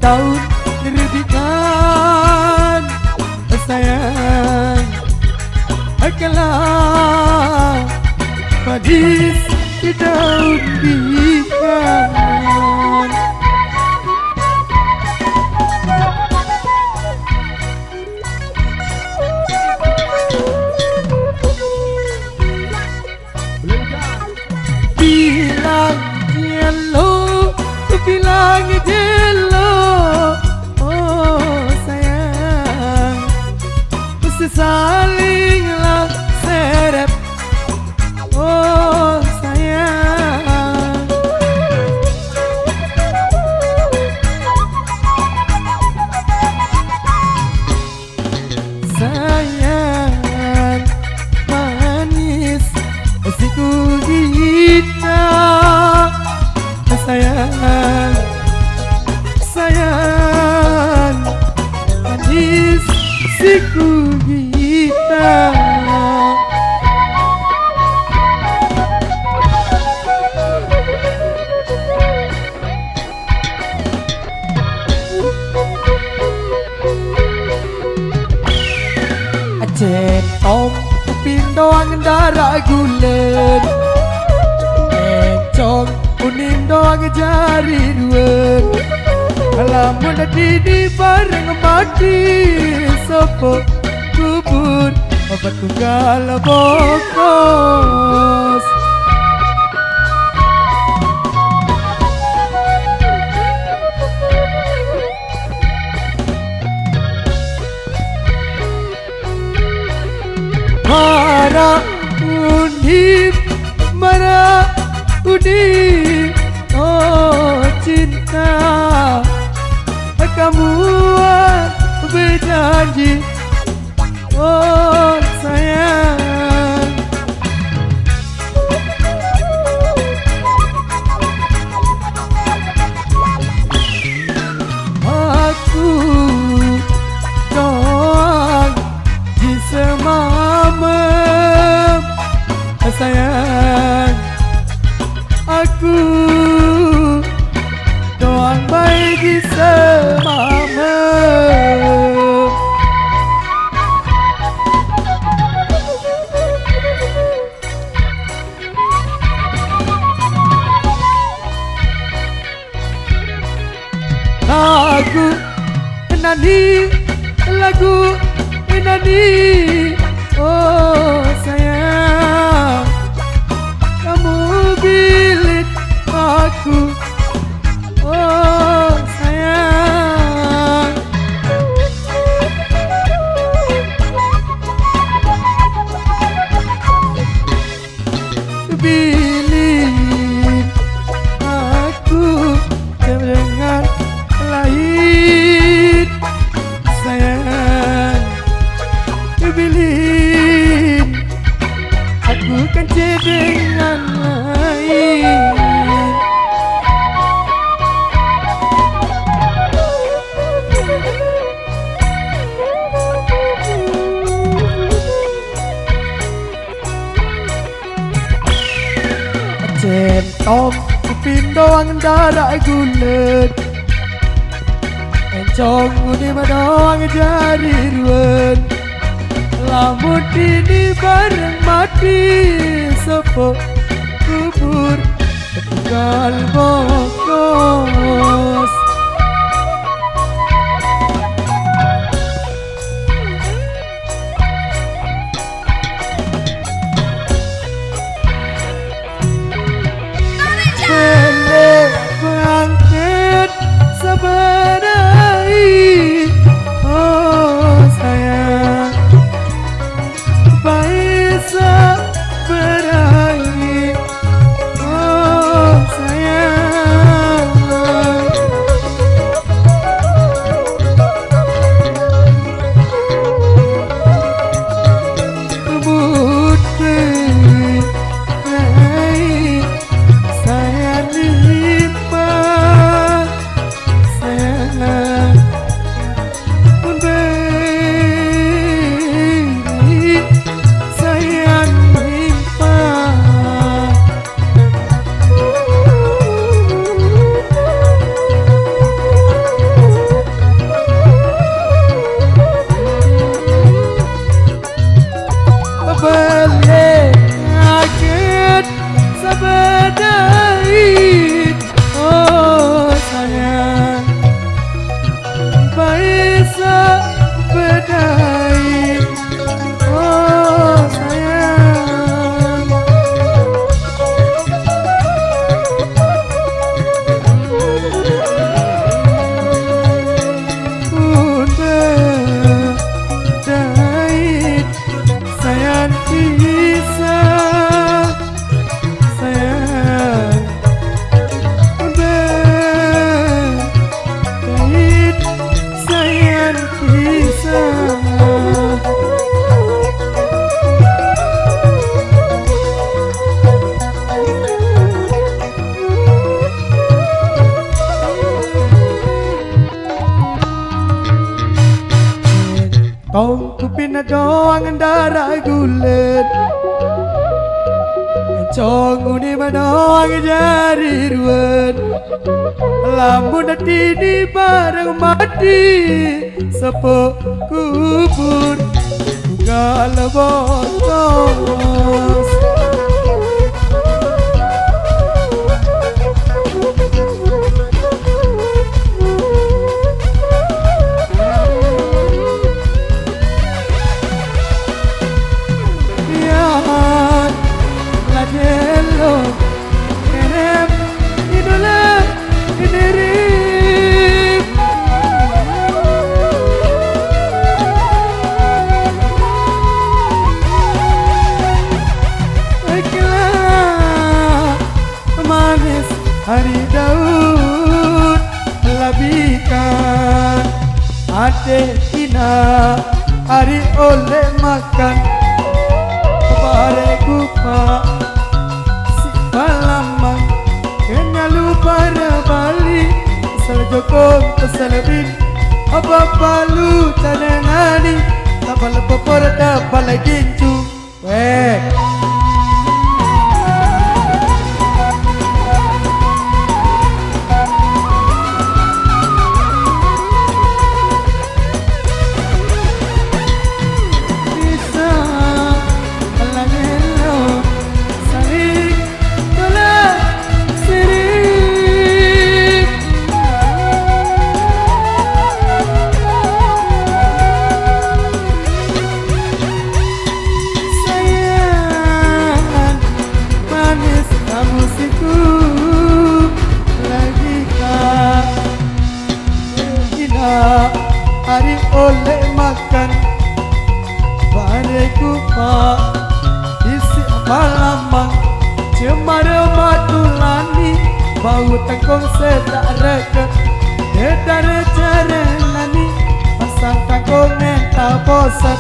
tahun dirugikan sayang kalah padis di daun ikan. Bilang jello, bilang jello, oh sayang, mesti salinglah serep, oh sayang. Sayang manis, siku kita. Sayang, sayang, manis siku kita. Aceh tom pindoang darah gulen, encong kuning doang jari dua. Lamun di bareng mati sopo kubur obat tunggal bokos. Mara undip, mara undip, oh cinta, kamu berjanji, oh sayang. Aku doang di semamam, sayang. Aku doang baik di semamam. Lagu nani, lagu nani, oh sayang, kamu bilik aku, oh sayang. Bilik aku dengan lain, sayang. Bilik aku kan dengan lain. Centong pindoang darah gulet, encong uni doang jari ruan. Lamun ini bareng mati sepo kubur tunggal bokos. Bangkit sebenai, oh sayang, baik sebenai, oh sayang. doang darah gulet Cong uni doang jari ruwet Lamun hati di bareng mati Sepo kubur Gala botos Hari Daud labikan Ade ina hari oleh makan Bare kupa si palamang Kena lupa bali Kesal jokong kesal bin Apa palu tanengani Tabal popor tabal gincu Weh hari oleh makan Bare kupa isi malamang Cemara matulani Bau tengkong sedak reket Dedare cerenani Pasang tengkong neta bosan